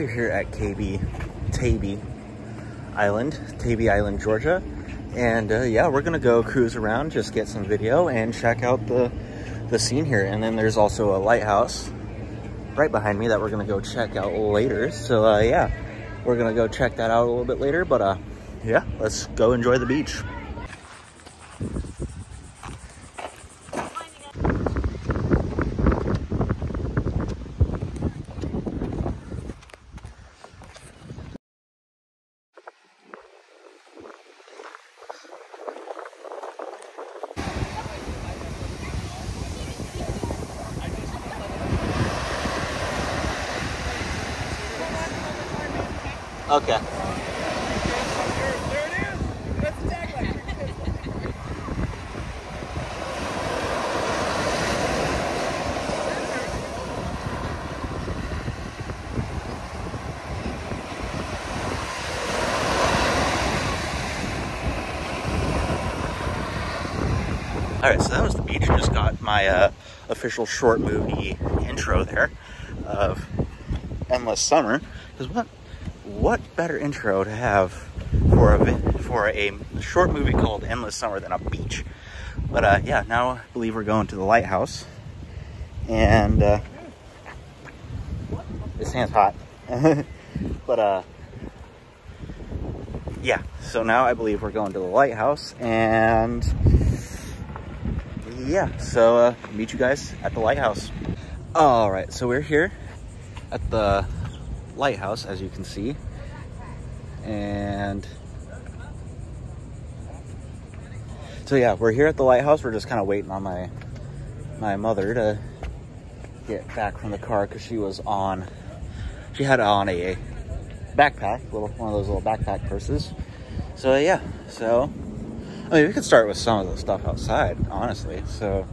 we're here at Tybee Island, Georgia. And yeah, we're gonna go cruise around, just get some video and check out the scene here. And then there's also a lighthouse right behind me that we're gonna go check out later. So yeah, we're gonna go check that out a little bit later. But yeah, let's go enjoy the beach. Okay. All right, so that was the beach. I just got my official short movie intro there of Endless Summer. Because what better intro to have for a short movie called Endless Summer than a beach? But yeah, now I believe we're going to the lighthouse. And this hand's hot. But yeah, so now I believe we're going to the lighthouse. And yeah, so meet you guys at the lighthouse. All right, so we're here at the lighthouse, as you can see. And so yeah, we're here at the lighthouse. We're just kind of waiting on my mother to get back from the car because she had on a backpack, one of those little backpack purses. So yeah, so I mean, we could start with some of the stuff outside, honestly. So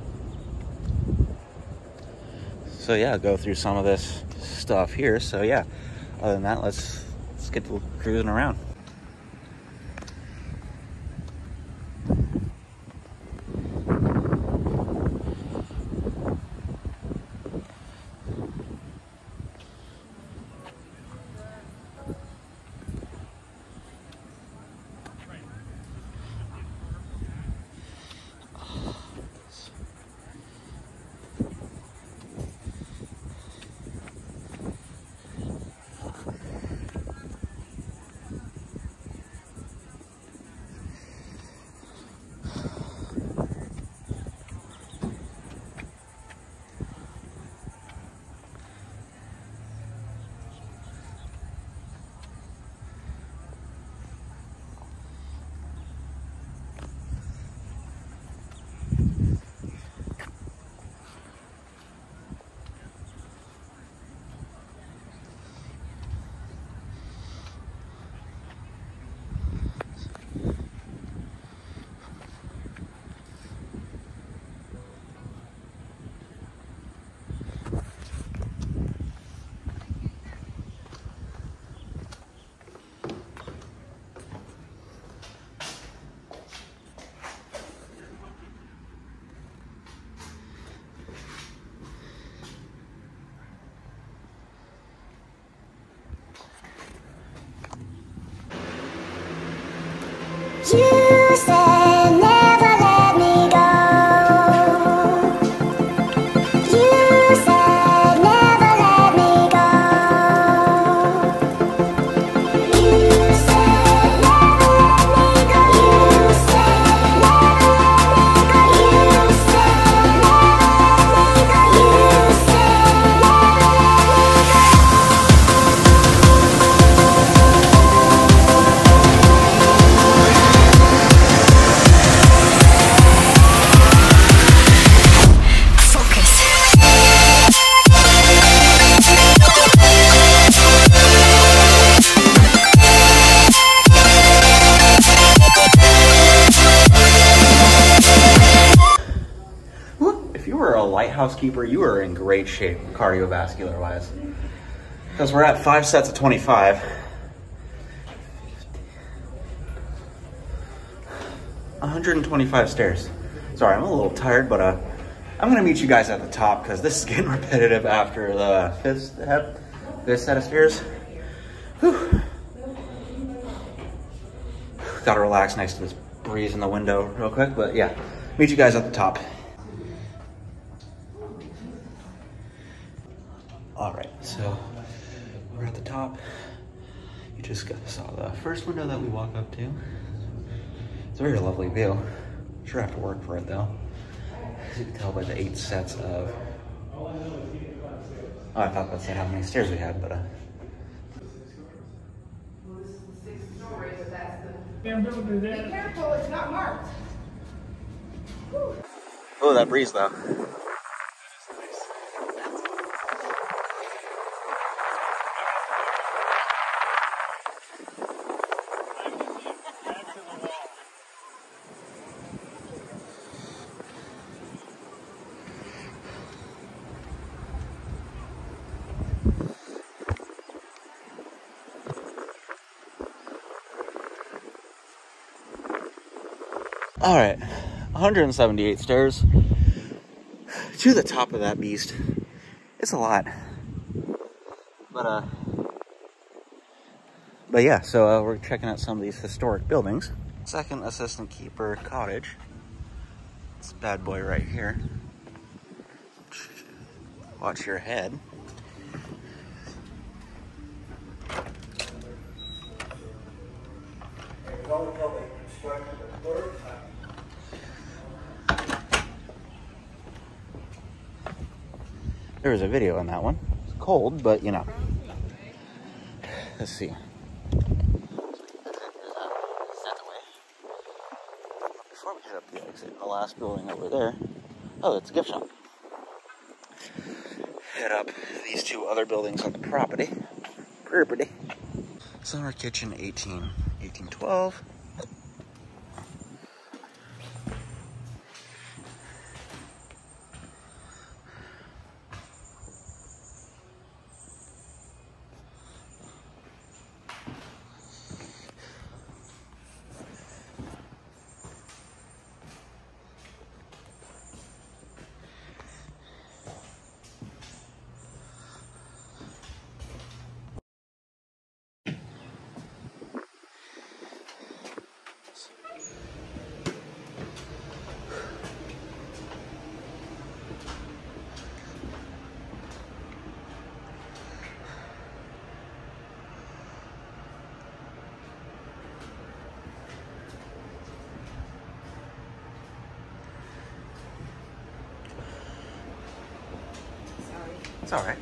yeah, go through some of this stuff here. So yeah, other than that, let's get to cruising around. You said never let me go. You said never let me go. You said never let me go. You said never let me go. You said never let me go. You said Housekeeper, you are in great shape cardiovascular wise, because we're at 5 sets of 25, 125 stairs. Sorry, I'm a little tired, but I'm gonna meet you guys at the top because this is getting repetitive after the fifth set of stairs. gotta relax next to this breeze in the window real quick, but yeah, meet you guys at the top. All right, so we're at the top. You just saw the first window that we walk up to. It's a very lovely view. Sure have to work for it though. As you can tell by the 8 sets of, oh, I thought that said how many stairs we had, but Be careful, it's not marked. oh, that breeze though. All right, 178 stairs to the top of that beast. It's a lot, but yeah. So we're checking out some of these historic buildings. Second assistant keeper cottage. This bad boy right here. Watch your head. There was a video on that one. It's cold, but you know. Let's see. Before we head up the exit, the last building over there. Oh, it's a gift shop. Head up these 2 other buildings on the property. Summer kitchen 1812. It's all right.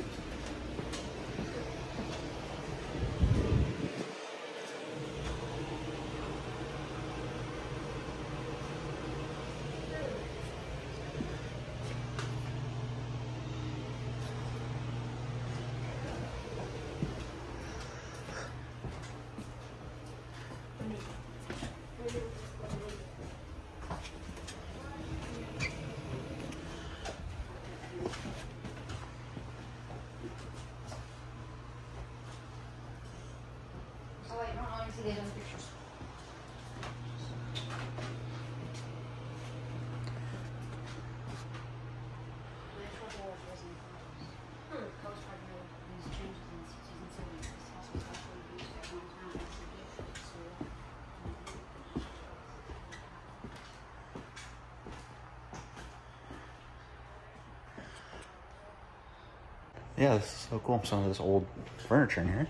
Yeah, this is so cool. Some of this old furniture in here.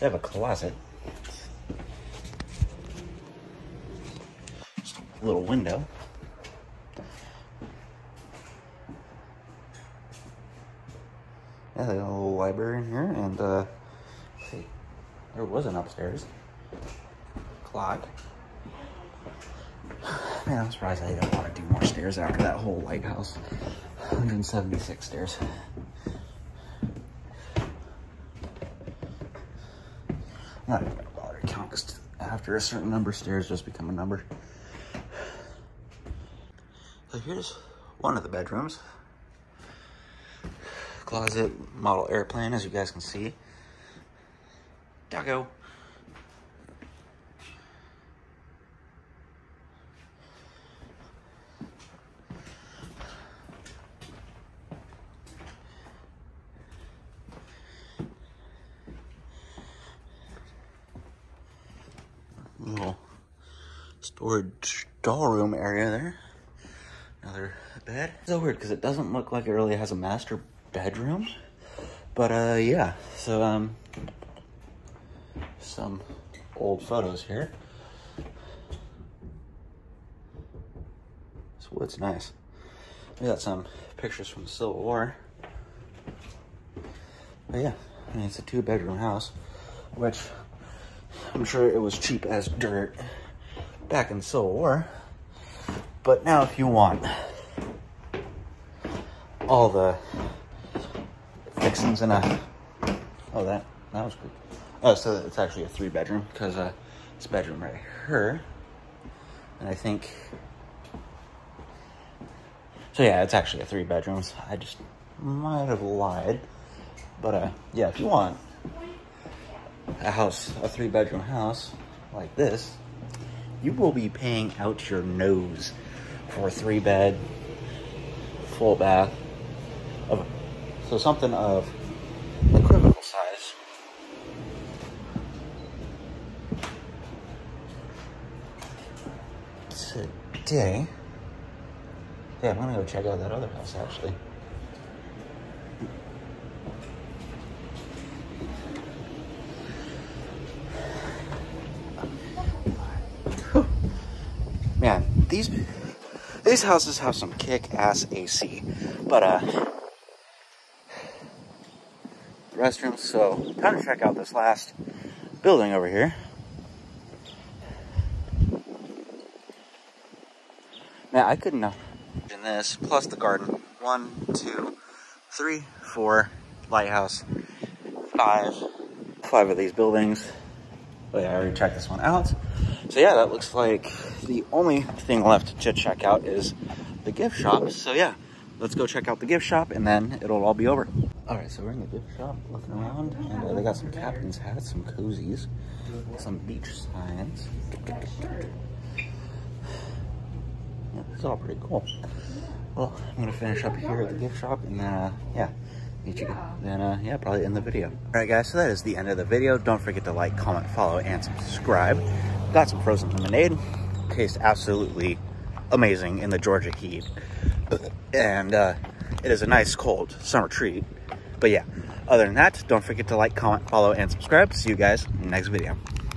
They have a closet. Just a little window. Yeah, they got a little library in here, and let's see, there was an upstairs clock. Man, I'm surprised I didn't want to do more stairs after that whole lighthouse. 176 stairs. I'm not even gonna bother to count because after a certain number, stairs just become a number. So here's one of the bedrooms. Closet, model airplane, as you guys can see. Doggo. Little storage doll room area there. Another bed. It's so weird because it doesn't look like it really has a master bedroom. But yeah, so some old photos here. This wood's nice. We got some pictures from the Civil War. But yeah, I mean, it's a 2-bedroom house, which I'm sure it was cheap as dirt back in the Civil War. But now if you want all the fixings in a... Oh, that was cool. Oh, so it's actually a 3-bedroom because this bedroom right here. And I think... So yeah, it's actually a 3 bedrooms. I just might have lied. But yeah, if you want a house, a 3-bedroom house like this, you will be paying out your nose for a 3-bed, full bath, so something of equivocal size. Today, yeah, I'm gonna go check out that other house actually. Man, these houses have some kick-ass AC, but restrooms. So time to check out this last building over here. Man, I couldn't imagine this plus the garden. 1, 2, 3, 4 lighthouse, 5 of these buildings. Oh yeah, I already checked this one out. So yeah, that looks like the only thing left to check out is the gift shop. So yeah, let's go check out the gift shop and then it'll all be over. All right, so we're in the gift shop looking around and they got some captain's hats, some cozies, some beach signs. Yeah, it's all pretty cool. Well, I'm gonna finish up here at the gift shop and then yeah, meet you then yeah, probably end the video. All right guys, so that is the end of the video. Don't forget to like, comment, follow, and subscribe. Got some frozen lemonade. Tastes absolutely amazing in the Georgia heat. And it is a nice cold summer treat. But yeah, other than that, don't forget to like, comment, follow, and subscribe. See you guys in the next video.